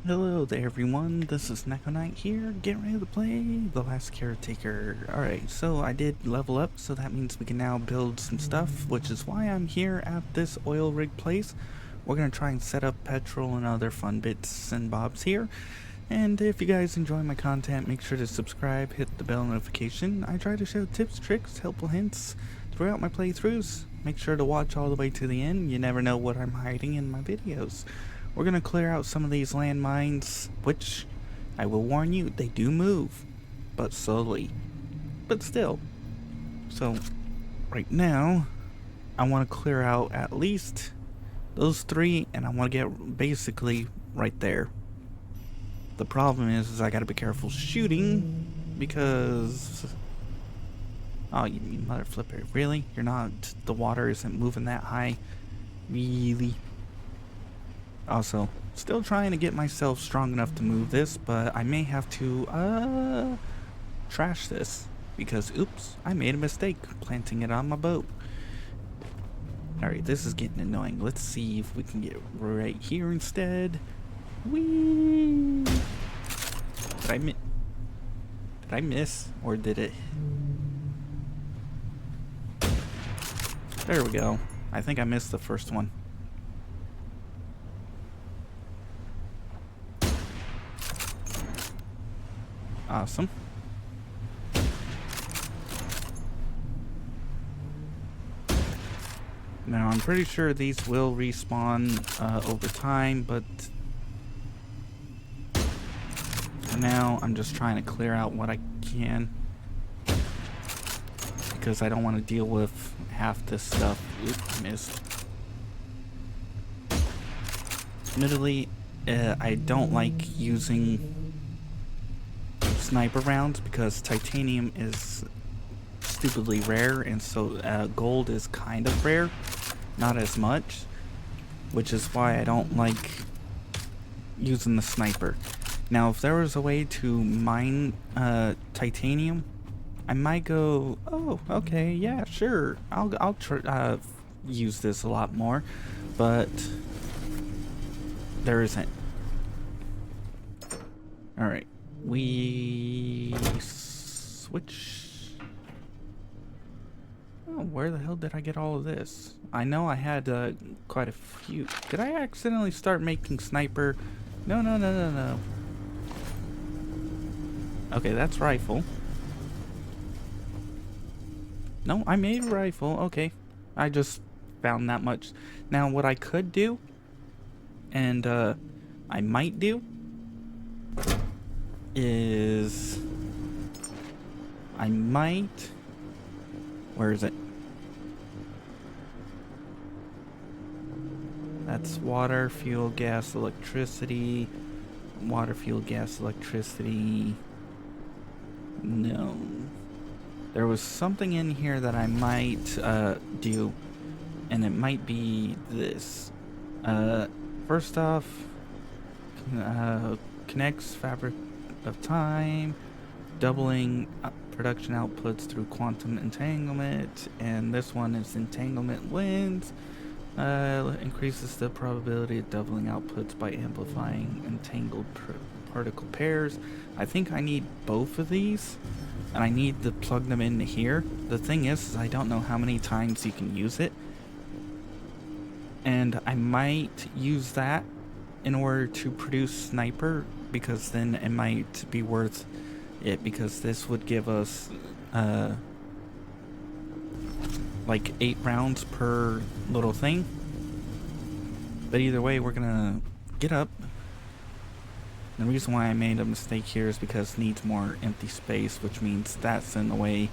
Hello there everyone, this is Neko here, getting ready to play The Last Caretaker. Alright, so I did level up, so that means we can now build some stuff, which is why I'm here at this oil rig place. We're going to try and set up petrol and other fun bits and bobs here. And if you guys enjoy my content, make sure to subscribe, hit the bell notification. I try to show tips, tricks, helpful hints throughout my playthroughs. Make sure to watch all the way to the end, you never know what I'm hiding in my videos. We're going to clear out some of these landmines, which, I will warn you, they do move, but slowly. But still. So, right now, I want to clear out at least those three, and I want to get basically right there. The problem is I got to be careful shooting, because... Oh, you mother flipper. Really? You're not... The water isn't moving that high? Really? Also, still trying to get myself strong enough to move this, but I may have to, trash this. Because, oops, I made a mistake planting it on my boat. Alright, this is getting annoying. Let's see if we can get right here instead. Whee! Did I miss? Or did it? There we go. I think I missed the first one. Awesome. Now, I'm pretty sure these will respawn over time, but for now, I'm just trying to clear out what I can, because I don't want to deal with half this stuff. Oops, missed. Admittedly, I don't like using sniper rounds because titanium is stupidly rare, and so gold is kind of rare, not as much, which is why I don't like using the sniper. Now, if there was a way to mine titanium, I might go, oh, okay, yeah, sure, I'll use this a lot more, but there isn't. All right. We switch. Oh, where the hell did I get all of this? I know I had quite a few. Did I accidentally start making sniper? No. Okay, that's rifle. No, I made a rifle. Okay. I just found that much. Now, what I could do, and I might do, is I might... Where is it? That's water, fuel, gas, electricity. Water, fuel, gas, electricity. No. There was something in here that I might do, and it might be this. First off, connects fabric of time, doubling production outputs through quantum entanglement, and this one is entanglement lens. Increases the probability of doubling outputs by amplifying entangled particle pairs. I think I need both of these, and I need to plug them into here. The thing is I don't know how many times you can use it, and I might use that in order to produce sniper, because then it might be worth it, because this would give us like 8 rounds per little thing. But either way, we're gonna get up. The reason why I made a mistake here is because it needs more empty space, which means that's in the way.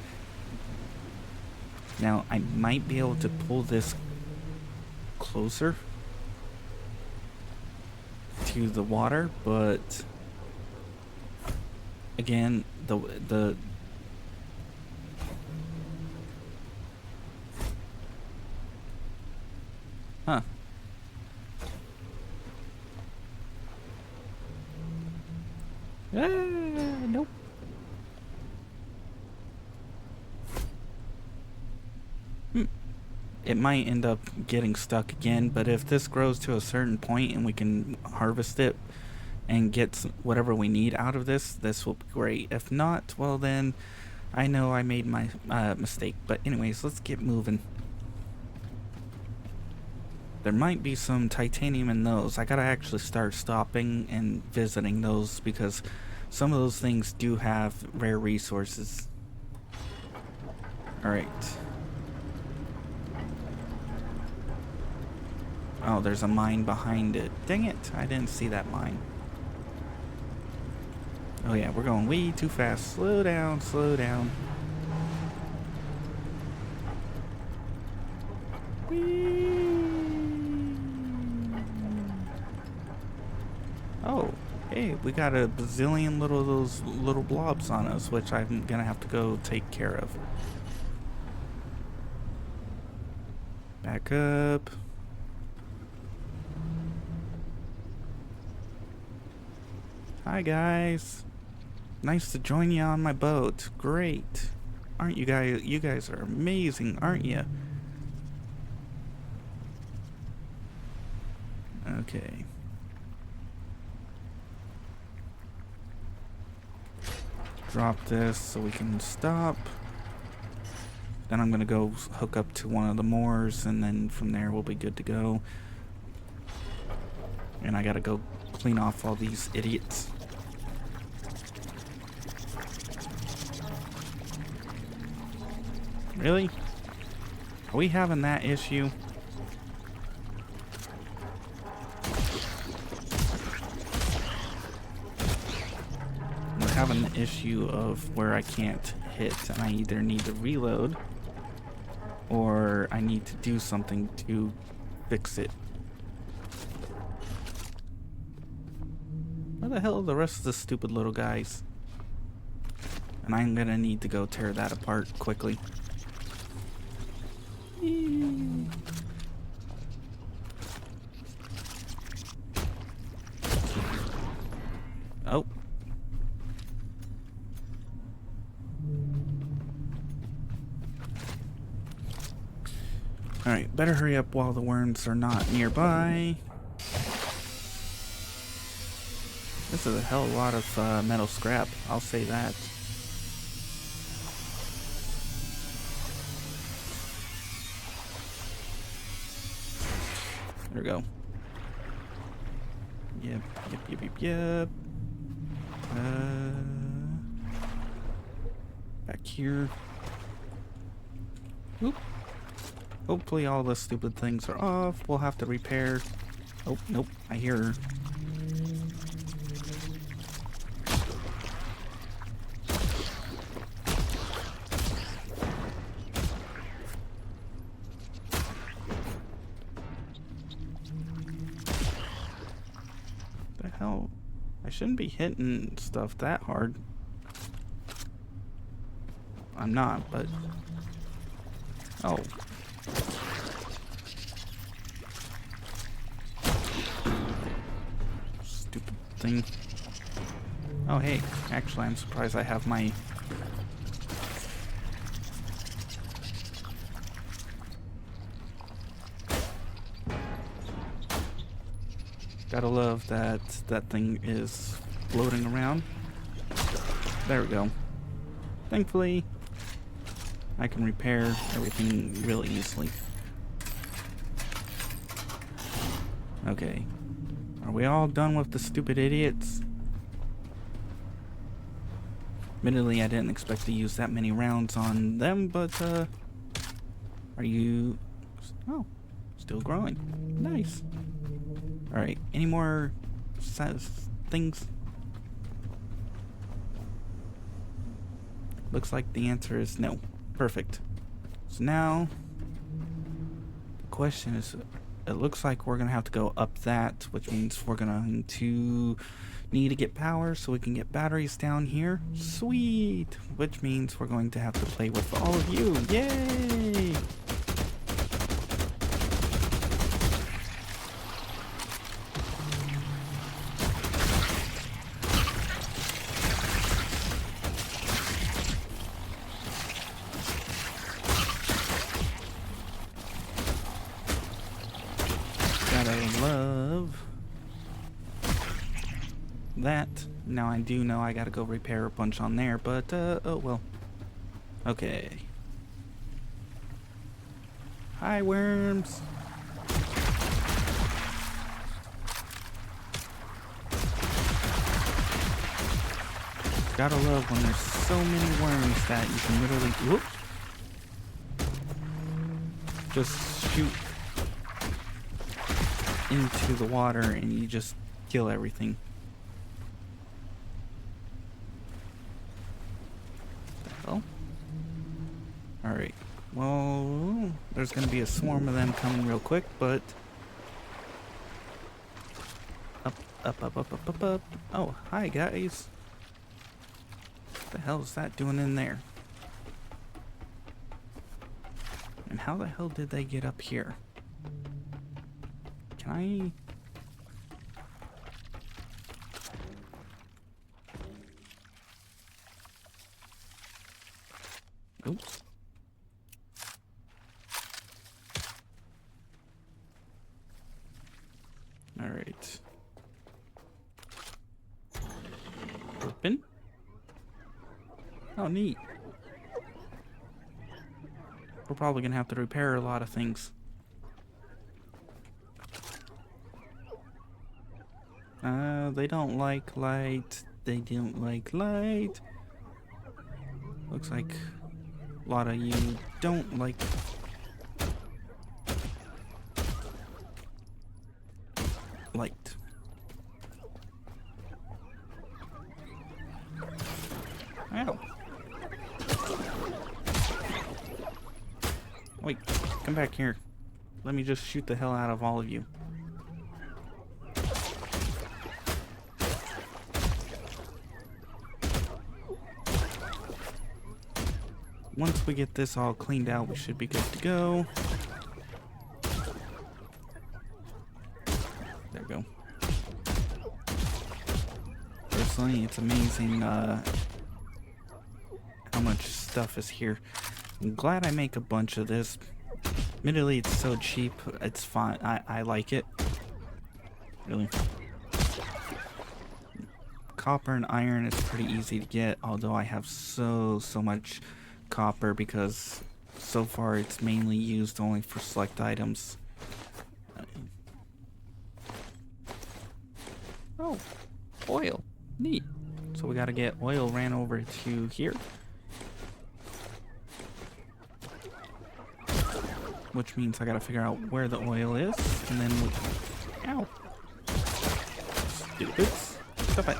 Now, I might be able to pull this closer to the water, but again, the huh. Nope. It might end up getting stuck again, but if this grows to a certain point and we can harvest it and get whatever we need out of this, this will be great. If not, well then, I know I made my mistake. But anyways, let's get moving. There might be some titanium in those. I gotta actually start stopping and visiting those because some of those things do have rare resources. Alright. Oh, there's a mine behind it. Dang it, I didn't see that mine. Oh yeah, we're going way too fast. Slow down, slow down. Whee! Oh, hey, we got a bazillion those little blobs on us, which I'm gonna have to go take care of. Back up. Hi guys. Nice to join you on my boat. Great. Aren't you guys? You guys are amazing, aren't you? Okay. Drop this so we can stop. Then I'm gonna go hook up to one of the moors, and then from there we'll be good to go. And I gotta go clean off all these idiots. Really? Are we having that issue? We're having the issue of where I can't hit, and I either need to reload or I need to do something to fix it. Where the hell are the rest of the stupid little guys? And I'm gonna need to go tear that apart quickly. Oh. Alright, better hurry up while the worms are not nearby. This is a hell of a lot of metal scrap, I'll say that. There we go. Yep. Back here. Oop. Hopefully all the stupid things are off. We'll have to repair. Oh, nope. I hear her. The hell? I shouldn't be hitting stuff that hard. I'm not, but... Oh. Stupid thing. Oh, hey. Actually, I'm surprised I have my... Gotta love that that thing is floating around. There we go. Thankfully, I can repair everything really easily. Okay. Are we all done with the stupid idiots? Admittedly, I didn't expect to use that many rounds on them, but, are you... Oh, still growing. Nice. Alright, any more things? Looks like the answer is no. Perfect. So now, the question is, it looks like we're going to have to go up that, which means we're going to need to get power so we can get batteries down here. Sweet! Which means we're going to have to play with all of you. Yay! Gotta love that. Now I do know I gotta go repair a bunch on there, but, oh well. Okay. Hi, worms! Gotta love when there's so many worms that you can literally, whoop, just shoot into the water and you just kill everything. What the hell? Alright, well, there's gonna be a swarm of them coming real quick, but up. Oh, hi guys. What the hell is that doing in there? And how the hell did they get up here? Can I... Oops. Alright. Open. Oh, neat. We're probably gonna have to repair a lot of things. They don't like light. They don't like light. Looks like a lot of you don't like light. Ow. Wait, come back here. Let me just shoot the hell out of all of you. Once we get this all cleaned out, we should be good to go. There we go. Personally, it's amazing how much stuff is here. I'm glad I make a bunch of this. Admittedly, it's so cheap. It's fine. I like it. Really. Copper and iron is pretty easy to get, although I have so much copper because so far it's mainly used only for select items. Oh, oil. Neat. So we gotta get oil ran over to here. Which means I gotta figure out where the oil is, and then we... Ow! Stupids. Stop it.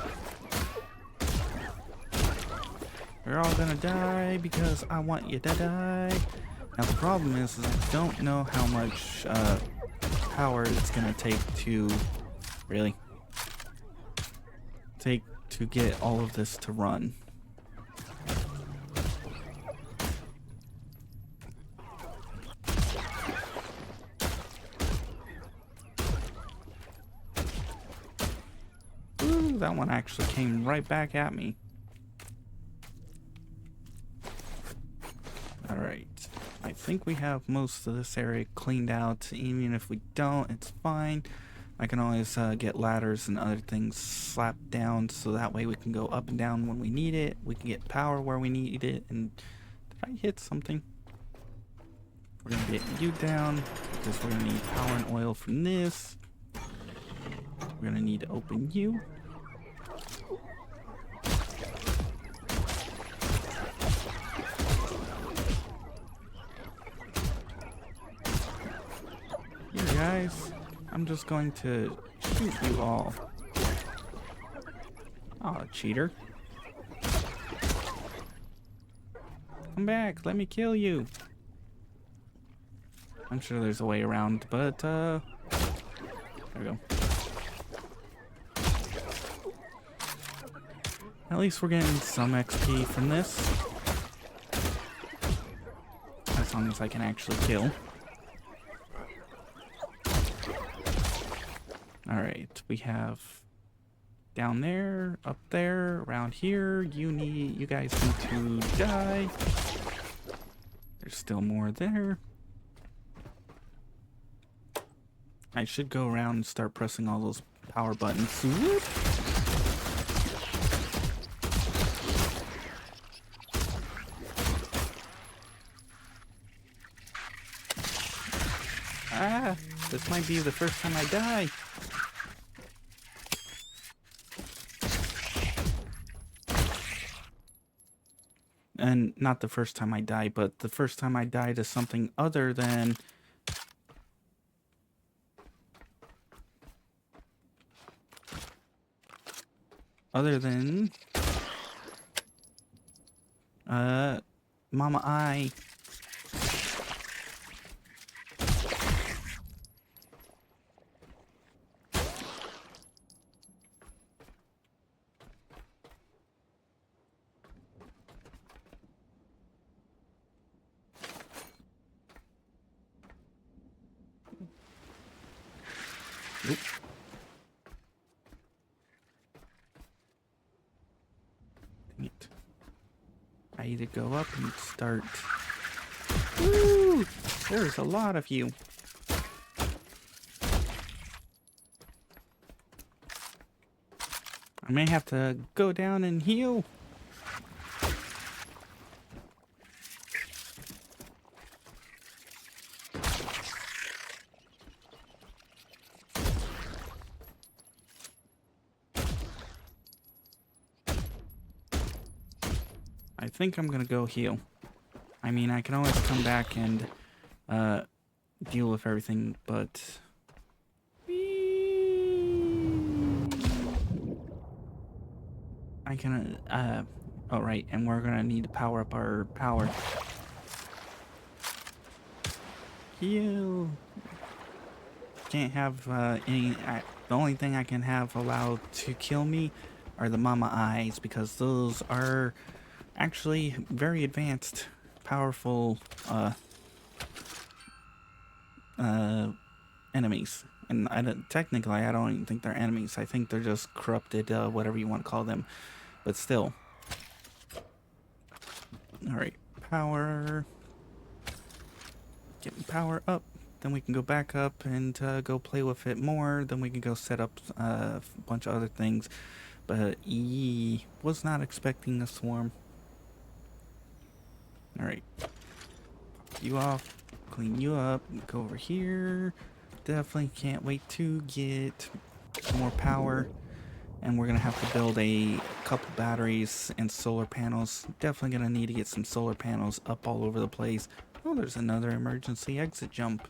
You're all gonna die because I want you to die. Now the problem is I don't know how much power it's gonna take to really get all of this to run. Ooh, that one actually came right back at me. Alright, I think we have most of this area cleaned out. Even if we don't, it's fine. I can always get ladders and other things slapped down so that way we can go up and down when we need it. We can get power where we need it. And did I hit something? We're going to get you down because we're going to need power and oil from this. We're going to need to open you. Here, guys. I'm just going to shoot you all. Oh, cheater. Come back, let me kill you. I'm sure there's a way around, but there we go. At least we're getting some XP from this. As long as I can actually kill. Alright, we have down there, up there, around here. You guys need to die. There's still more there. I should go around and start pressing all those power buttons. Whoop. This might be the first time I die. And not the first time I die, but the first time I die to something other than... Mama Eye. Nope. Dang it. I either go up and start... Woo! There's a lot of you. I may have to go down and heal. I think I'm gonna go heal. I mean, I can always come back and deal with everything, but... I can, oh right, and we're gonna need to power up our power. Heal. Can't have any... the only thing I can have allowed to kill me are the Mama Eyes, because those are actually very advanced, powerful enemies. And technically, I don't even think they're enemies. I think they're just corrupted, whatever you want to call them. But still. Alright, power. Getting power up. Then we can go back up and go play with it more. Then we can go set up a bunch of other things. But was not expecting a swarm. Alright. Pop you off. Clean you up. Go over here. Definitely can't wait to get more power. And we're going to have to build a couple batteries and solar panels. Definitely going to need to get some solar panels up all over the place. Oh, there's another emergency exit jump.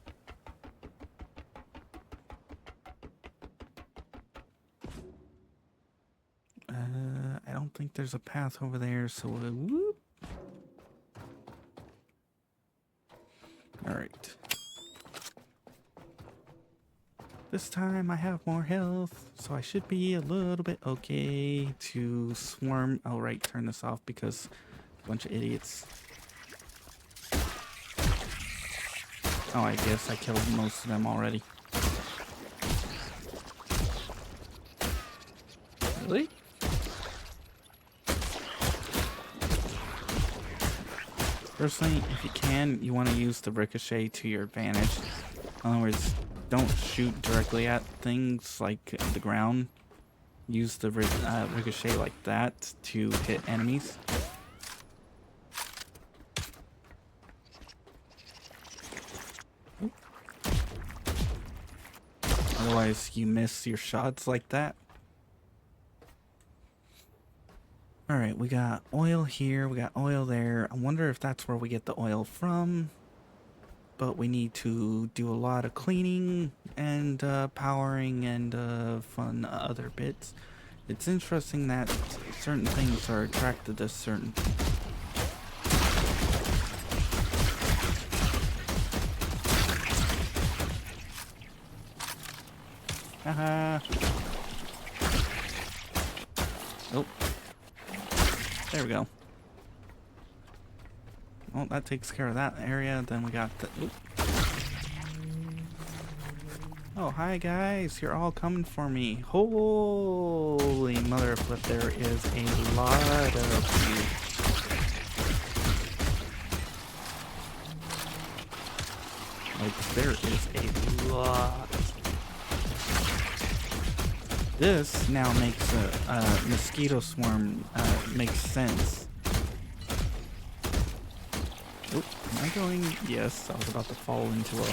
I don't think there's a path over there, so whoop. Alright. This time I have more health, so I should be a little bit okay to swarm. Oh, right, turn this off because a bunch of idiots. Oh, I guess I killed most of them already. Really? Personally, if you can, you want to use the ricochet to your advantage. In other words, don't shoot directly at things like the ground. Use the ricochet like that to hit enemies. Otherwise, you miss your shots like that. Alright, we got oil here, we got oil there. I wonder if that's where we get the oil from. But we need to do a lot of cleaning and powering and fun other bits. It's interesting that certain things are attracted to certain things. Haha. Oh. There we go. Well, that takes care of that area. Then we got the... Oop. Oh, hi guys. You're all coming for me. Holy mother of flip, there is a lot of you. Like, there is a lot. This now makes a mosquito swarm makes sense. Oop, am I going? Yes, I was about to fall into a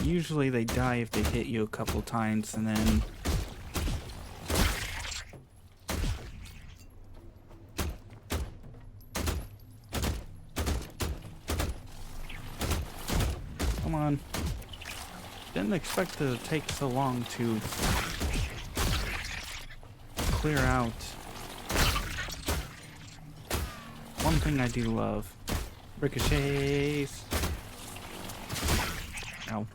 Usually they die if they hit you a couple times, and then... Come on. Didn't expect it to take so long to clear out. One thing I do love. Ricochets. Ow.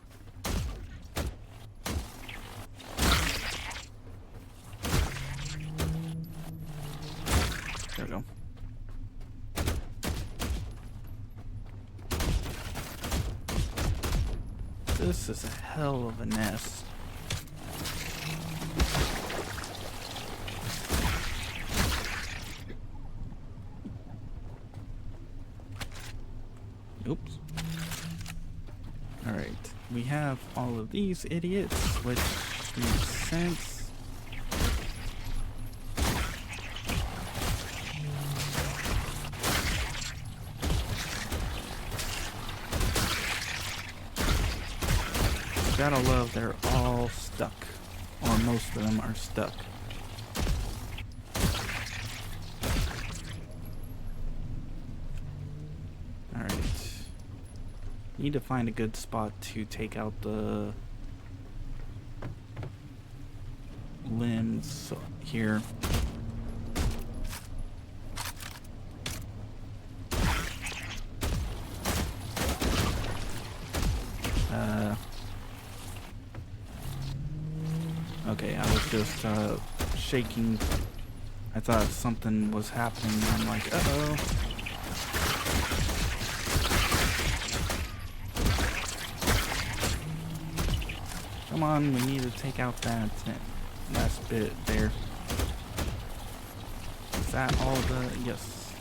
There we go. This is a hell of a nest. Oops. Alright, we have all of these idiots, which makes sense. Gotta love they're all stuck, or most of them are stuck. Alright. Need to find a good spot to take out the limbs here. Okay, I was just shaking. I thought something was happening. I'm like, uh-oh. Come on, we need to take out that last bit there. Is that all the... Yes.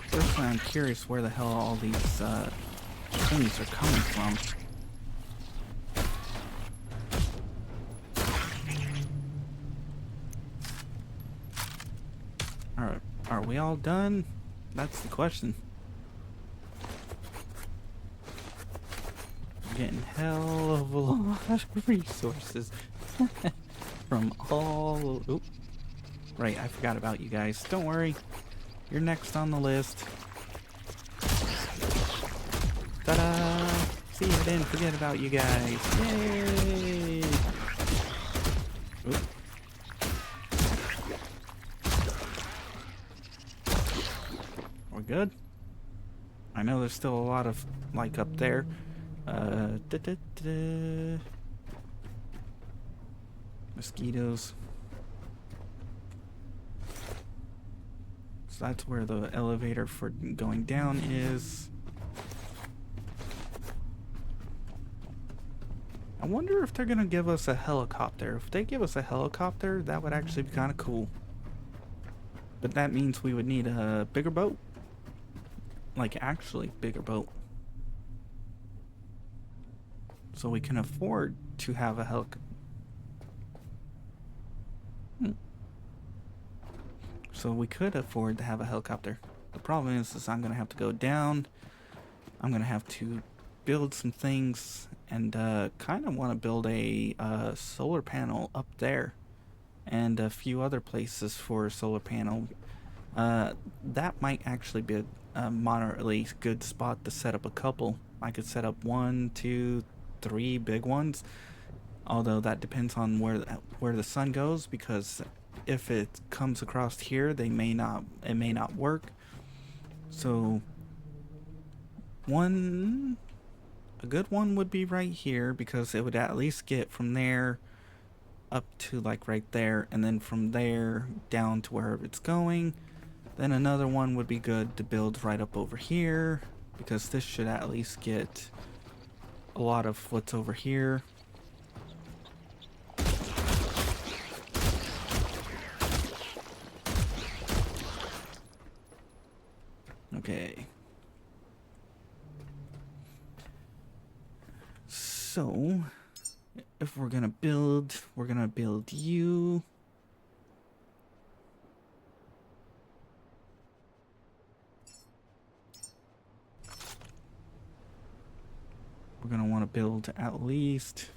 First, I'm curious where the hell all these things are coming from. Alright, are we all done? That's the question. I'm getting hell of a lot of resources from all... Oop. Right, I forgot about you guys. Don't worry. You're next on the list. Ta-da! See, I didn't forget about you guys. Yay! Oop. We're good. I know there's still a lot of, like, up there. Mosquitoes. So that's where the elevator for going down is. I wonder if they're gonna give us a helicopter. If they give us a helicopter, that would actually be kind of cool. But that means we would need a bigger boat. Like, actually bigger boat. So we can afford to have a helicopter. So we could afford to have a helicopter. The problem is I'm gonna have to go down. I'm gonna have to build some things, and kind of want to build a solar panel up there, and a few other places for a solar panel. That might actually be a moderately good spot to set up a couple. I could set up 1, 2, 3 big ones. Although that depends on where the sun goes, because if it comes across here, it may not work. So a good one would be right here, because it would at least get from there up to like right there, and then from there down to wherever it's going. Then another one would be good to build right up over here, because this should at least get a lot of what's over here. Okay. So, if we're gonna build you. We're gonna want to build at least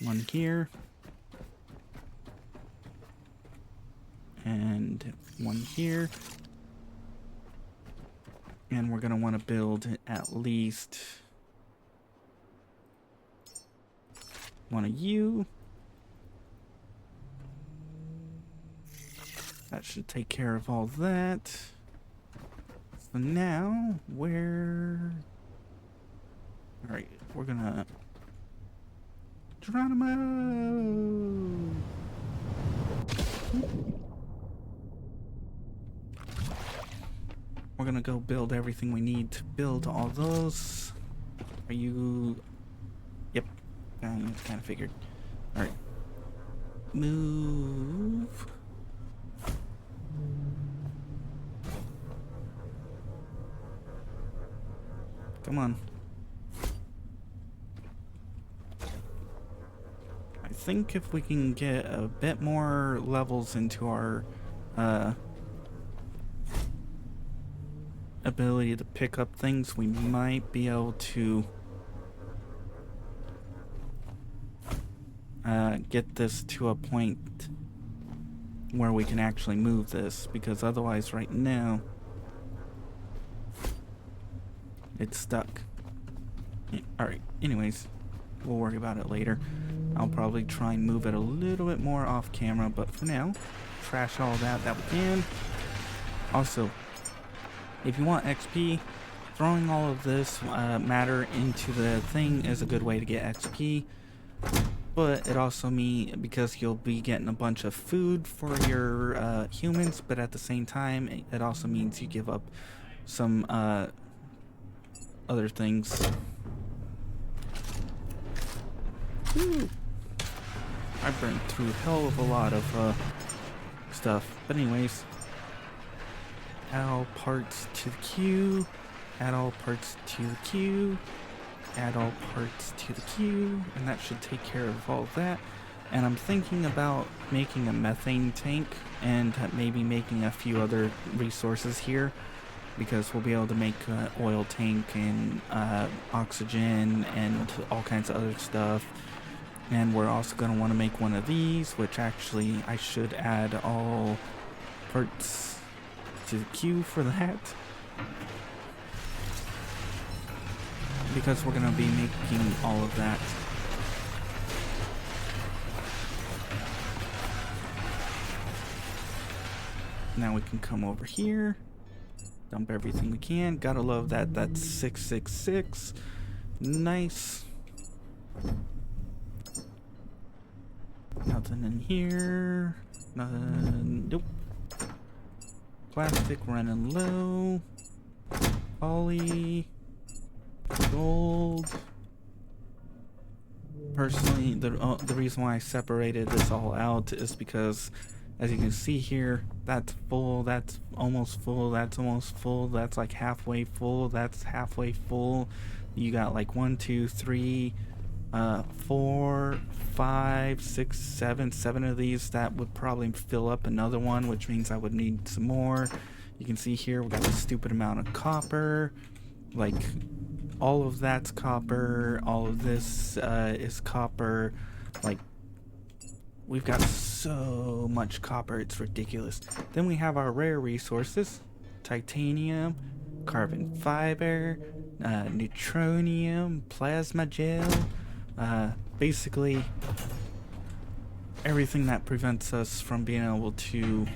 one here. And one here. And we're gonna want to build at least one of you. That should take care of all that. So now, where... Alright, we're gonna... Geronimo! We're gonna go build everything we need to build all those. Are you... Yep, I kind of figured. Alright. Move... Come on. I think if we can get a bit more levels into our ability to pick up things, we might be able to get this to a point where we can actually move this, because otherwise right now it's stuck. Alright, anyways, we'll worry about it later. I'll probably try and move it a little bit more off camera, but for now, trash all that we can. Also, if you want XP, throwing all of this matter into the thing is a good way to get XP. But it also means, because you'll be getting a bunch of food for your humans, but at the same time, it also means you give up some other things. Woo. I burned through a hell of a lot of stuff. But anyways, add all parts to the queue, add all parts to the queue, add all parts to the queue, and that should take care of all of that. And I'm thinking about making a methane tank and maybe making a few other resources here, because we'll be able to make an oil tank and oxygen and all kinds of other stuff. And we're also going to want to make one of these, which actually I should add all parts to the queue for that, because we're going to be making all of that. Now we can come over here, dump everything we can. Gotta love that. That's 666. Nice. Nothing in here. Nothing. Nope. Plastic running low. Poly. Gold. Personally, the reason why I separated this all out is because, as you can see here, that's full, that's almost full, that's almost full, that's like halfway full, that's halfway full. You got like 1, 2, 3, 4, 5, 6, 7 of these. That would probably fill up another one, which means I would need some more. You can see here we got a stupid amount of copper. Like, all of that's copper, all of this is copper. Like, we've got so much copper, it's ridiculous. Then we have our rare resources: titanium, carbon fiber, neutronium, plasma gel, basically everything that prevents us from being able to...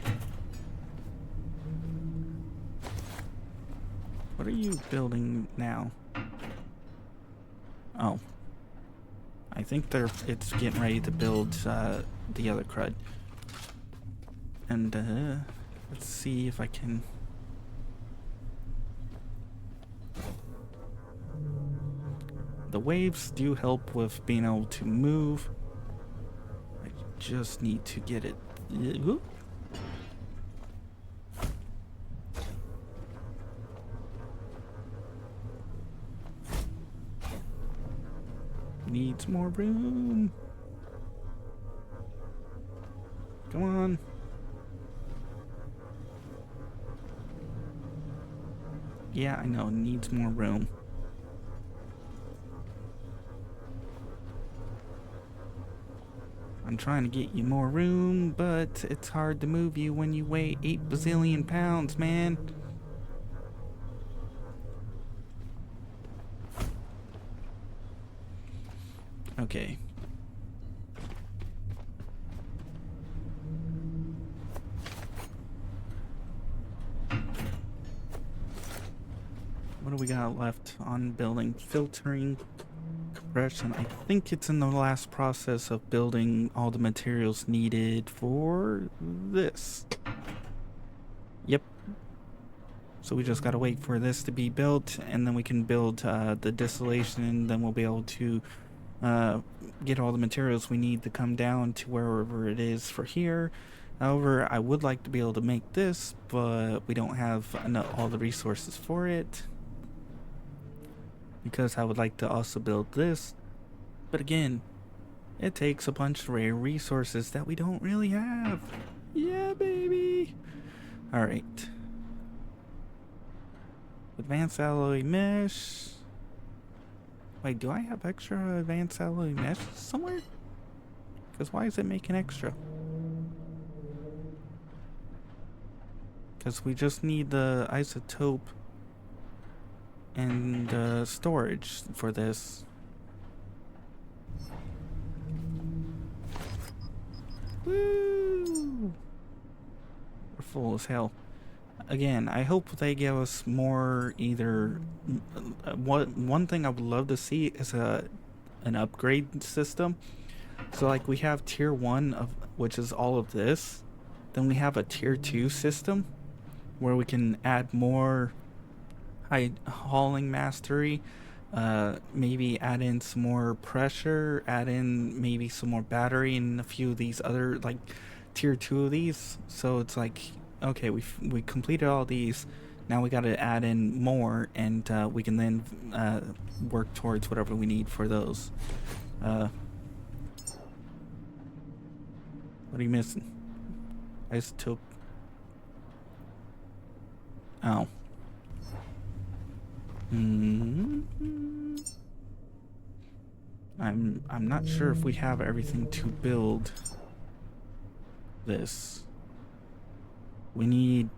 What are you building now? Oh. I think it's getting ready to build the other crud. And let's see if I can... The waves do help with being able to move. I just need to get it... Ooh. Needs more room. Come on. Yeah, I know, needs more room. I'm trying to get you more room, but it's hard to move you when you weigh 8 bazillion pounds, man. Okay. What do we got left on building? Filtering, compression. I think it's in the last process of building all the materials needed for this. Yep. So we just gotta wait for this to be built, and then we can build the distillation, and then we'll be able to get all the materials we need to come down to wherever it is for here. However, I would like to be able to make this, but we don't have all the resources for it. Because I would like to also build this. But again, it takes a bunch of rare resources that we don't really have. Yeah, baby! Alright. Advanced alloy mesh. Wait, do I have extra advanced alloy mesh somewhere? Because why is it making extra? Because we just need the isotope and storage for this. Woo! We're full as hell. Again, I hope they give us more. Either one thing I would love to see is an upgrade system. So like we have tier 1 of which is all of this, then we have a tier 2 system where we can add more high hauling mastery, maybe add in some more pressure, add in maybe some more battery, and a few of these other like tier 2 of these. So it's like, okay, we completed all these, now we got to add in more, and we can then work towards whatever we need for those. What are you missing? Isotope. Oh. I'm not sure if we have everything to build this. We need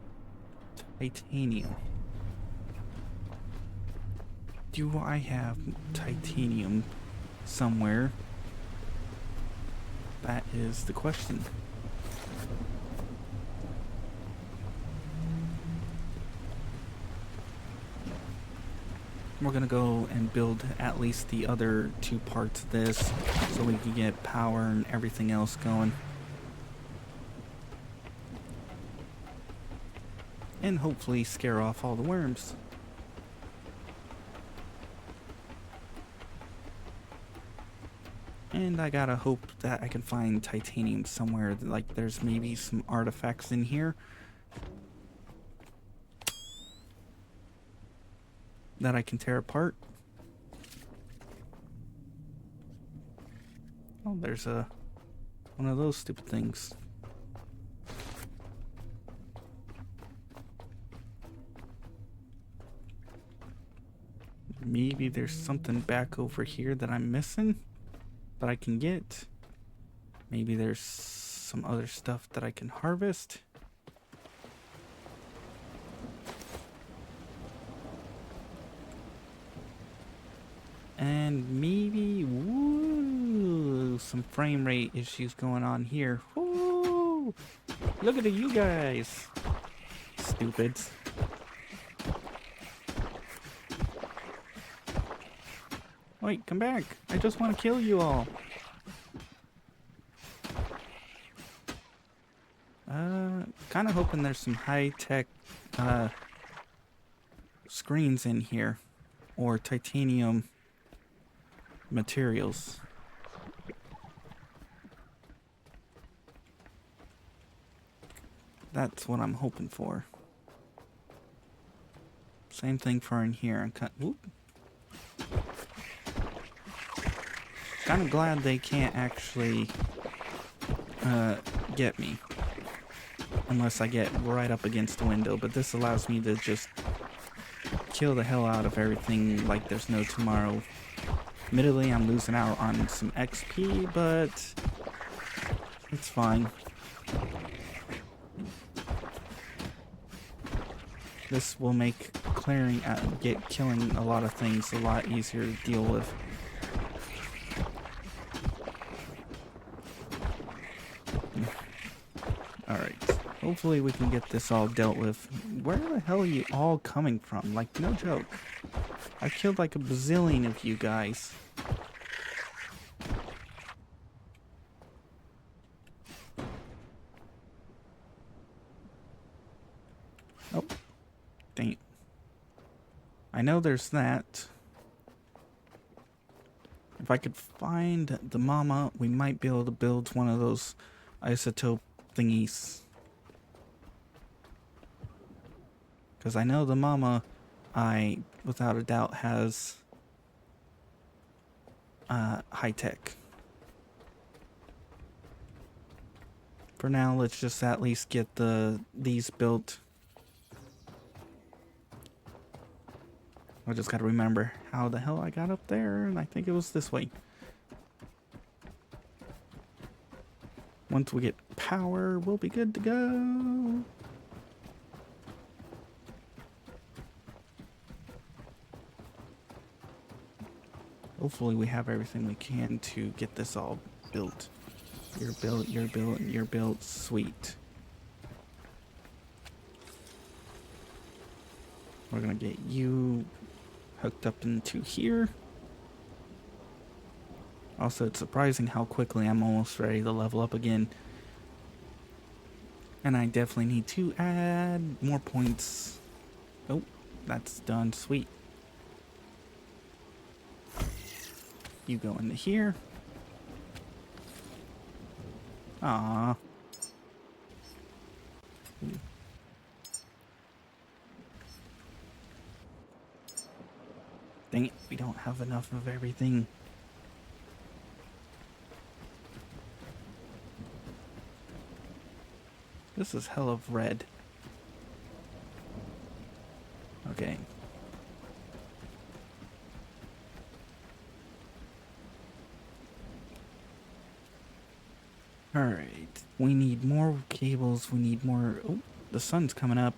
titanium. Do I have titanium somewhere? That is the question. We're gonna go and build at least the other 2 parts of this so we can get power and everything else going. And hopefully scare off all the worms. And I gotta hope that I can find titanium somewhere, like there's maybe some artifacts in here that I can tear apart. Oh, there's one of those stupid things. Maybe there's something back over here that I'm missing that I can get. Maybe there's some other stuff that I can harvest. And maybe, woo, some frame rate issues going on here. Woo! Look at you guys. Stupids. Wait, come back. I just want to kill you all. Kind of hoping there's some high-tech screens in here, or titanium materials. That's what I'm hoping for. Same thing for in here. Kind of glad they can't actually get me unless I get right up against the window, but this allows me to just kill the hell out of everything like there's no tomorrow. Admittedly, I'm losing out on some XP, but It's fine. This will make killing a lot of things a lot easier to deal with. Alright. Hopefully we can get this all dealt with. Where the hell are you all coming from? Like, no joke. I killed like a bazillion of you guys. Oh. Dang it. I know there's that. If I could find the mama, we might be able to build one of those isotope thingies. Because I know the mama, without a doubt, has high tech. For now, let's just at least get these built. I just gotta remember how the hell I got up there, and I think it was this way. Once we get power, we'll be good to go. Hopefully we have everything we can to get this all built. You're built, you're built, you're built. Sweet. We're gonna get you hooked up into here. Also, it's surprising how quickly I'm almost ready to level up again. And I definitely need to add more points. Oh, that's done. Sweet. You go into here. Aww. Dang it, we don't have enough of everything. This is hell of red. Okay. Alright, we need more cables, we need more... Oh, the sun's coming up.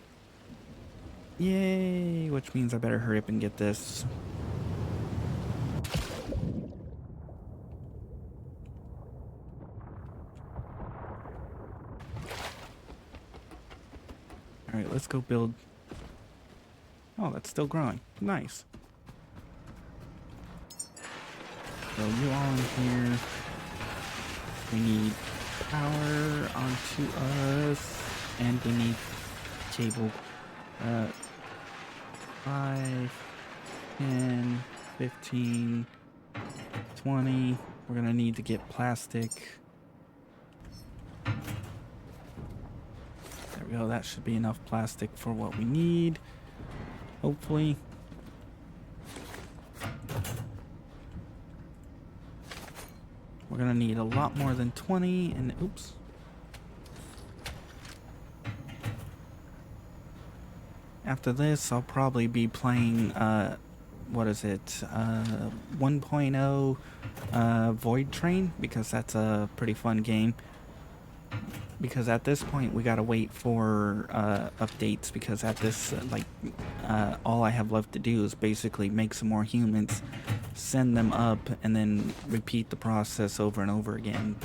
Yay, which means I better hurry up and get this. Alright, let's go build... Oh, that's still growing. Nice. So you all in here. We need power onto us, and we need cable. 5, 10, 15, 20. We're gonna need to get plastic. There we go, that should be enough plastic for what we need. Hopefully. We're gonna need a lot more than 20, and oops. After this, I'll probably be playing, what is it, 1.0 Void Train, because that's a pretty fun game. Because at this point, we gotta wait for updates, because at this, all I have left to do is basically make some more humans, send them up, and then repeat the process over and over again.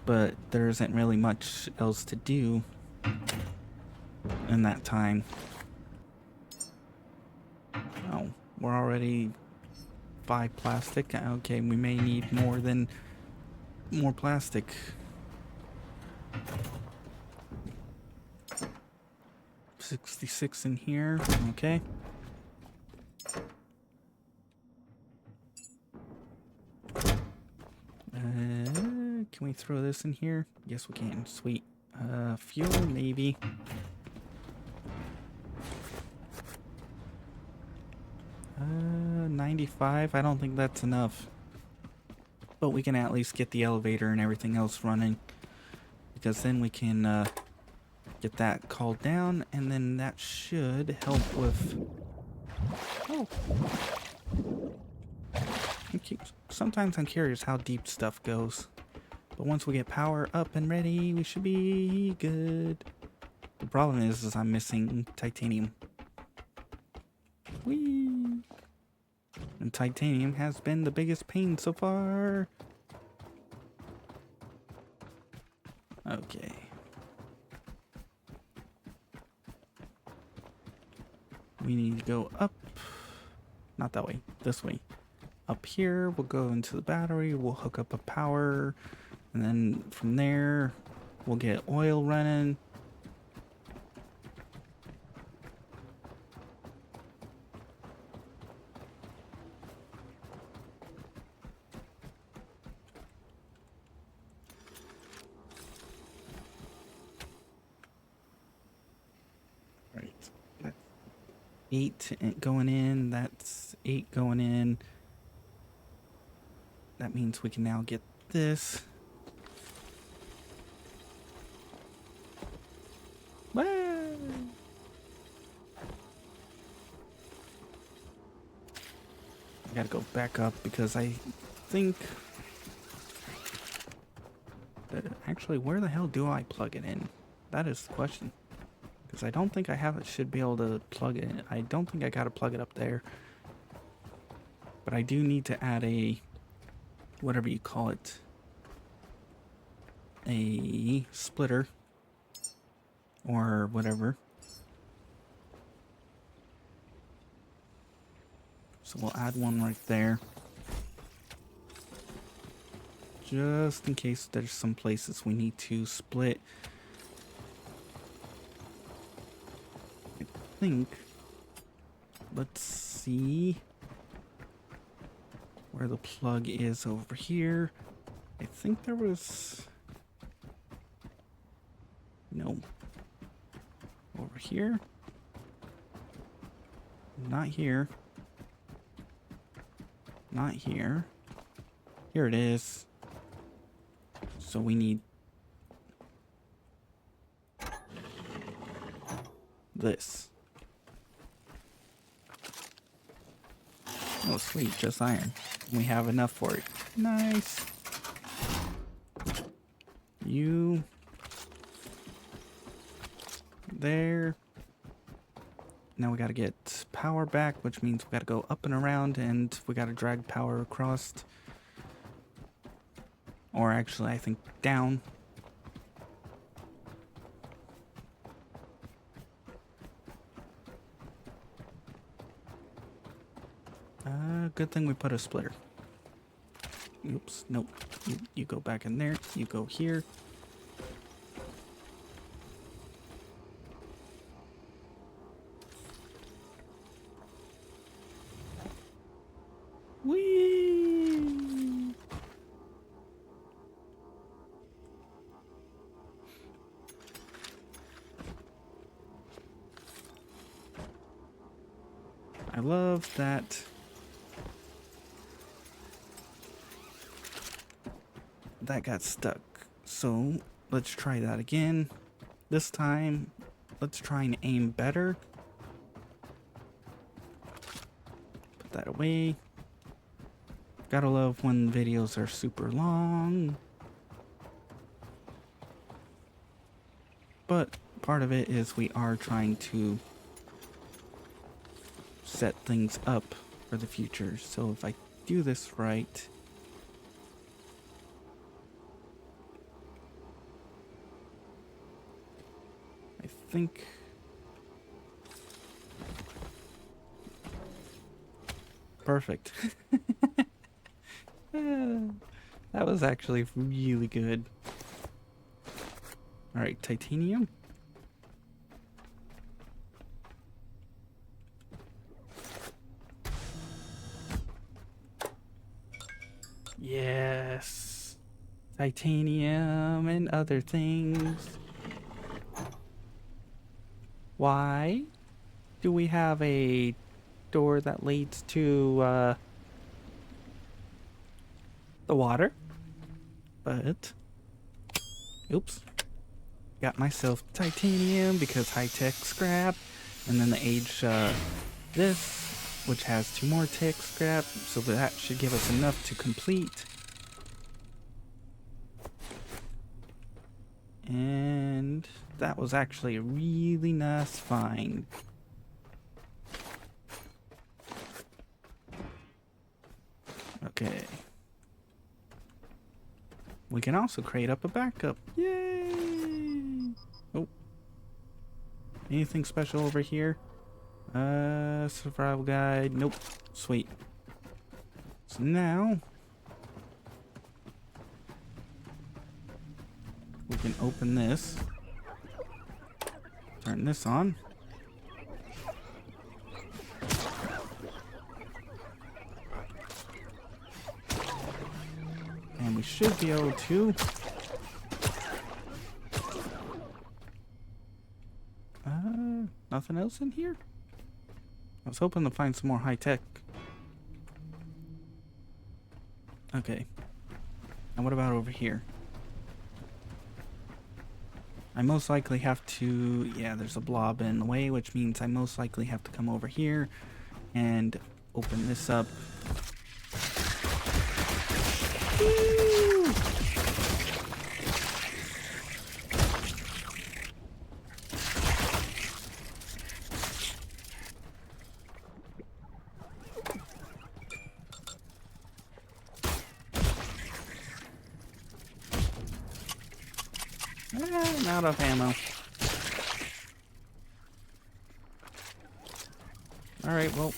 But there isn't really much else to do in that time. Oh, we're already 5 plastic. Okay, we may need more plastic. $66 in here. Okay. Can we throw this in here? Yes, we can. Sweet. Fuel, maybe. 95. I don't think that's enough. But we can at least get the elevator and everything else running. Because then we can get that called down, and then that should help with... Oh. Sometimes I'm curious how deep stuff goes. But once we get power up and ready, we should be good. The problem is I'm missing titanium. Whee! And titanium has been the biggest pain so far. Okay. We need to go up. Not that way, this way. Up here, we'll go into the battery, we'll hook up a power, and then from there, we'll get oil running. Right. That's 8 going in, that's 8 going in. That means we can now get this. Woo! I gotta go back up because I think that actually, where the hell do I plug it in? That is the question. Because I don't think I should be able to plug it in. I don't think I gotta plug it up there. But I do need to add a, whatever you call it, a splitter or whatever. So we'll add one right there. Just in case there's some places we need to split. I think, let's see where the plug is over here. I think there was, no, over here, not here, not here, here it is. So we need this. Oh sweet, just iron. We have enough for it. Nice. You there. Now we gotta get power back, which means we gotta go up and around, and we gotta drag power across. Or actually, I think down. Good thing we put a splitter. Oops, nope. You go back in there. You go here. Whee! I love that. That got stuck. So let's try that again. This time, let's try and aim better. Put that away. Gotta love when videos are super long. But part of it is we are trying to set things up for the future. So if I do this right, I think perfect. That was actually really good. All right, titanium. Yes. Titanium and other things. Why do we have a door that leads to the water? But oops, got myself titanium because high-tech scrap, and then the age this, which has 2 more tech scrap, so that should give us enough to complete. And that was actually a really nice find. Okay. We can also create up a backup. Yay! Oh. Anything special over here? Survival guide. Nope. Sweet. So now we can open this. Turn this on. And we should be able to nothing else in here? I was hoping to find some more high tech. Okay. And what about over here? I most likely have to, yeah, there's a blob in the way, which means I most likely have to come over here and open this up. Woo! I'm out of ammo. Alright, well.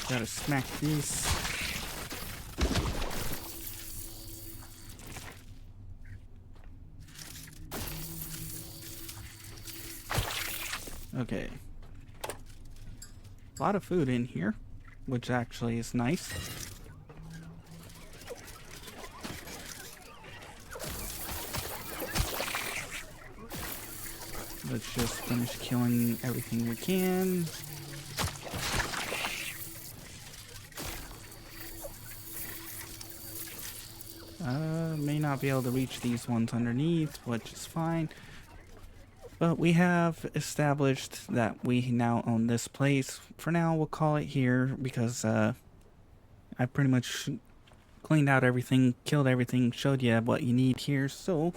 Gotta smack these. Okay. A lot of food in here, which actually is nice. Let's just finish killing everything we can. May not be able to reach these ones underneath, which is fine. But we have established that we now own this place. For now, we'll call it here because I pretty much cleaned out everything, killed everything, showed you what you need here. So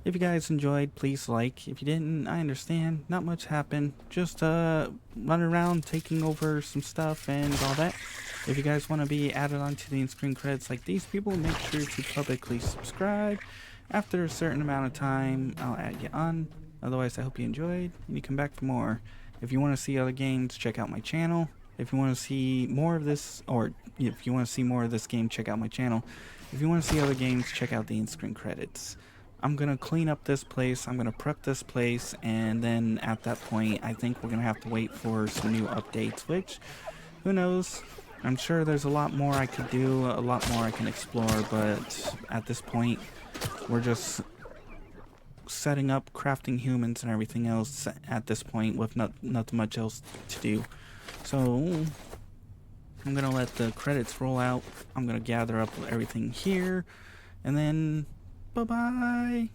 if you guys enjoyed, please like. If you didn't, I understand. Not much happened. Just running around, taking over some stuff and all that. If you guys want to be added onto the in-screen credits like these people, make sure to publicly subscribe. After a certain amount of time, I'll add you on. Otherwise, I hope you enjoyed and you come back for more. If you want to see other games, check out my channel. If you want to see more of this, or if you want to see more of this game, check out my channel. If you want to see other games, check out the in-screen credits. I'm going to clean up this place, I'm going to prep this place, and then at that point, I think we're going to have to wait for some new updates, which, who knows? I'm sure there's a lot more I could do, a lot more I can explore, but at this point, we're just setting up, crafting humans and everything else at this point with not much else to do. So I'm gonna let the credits roll out. I'm gonna gather up everything here and then bye bye.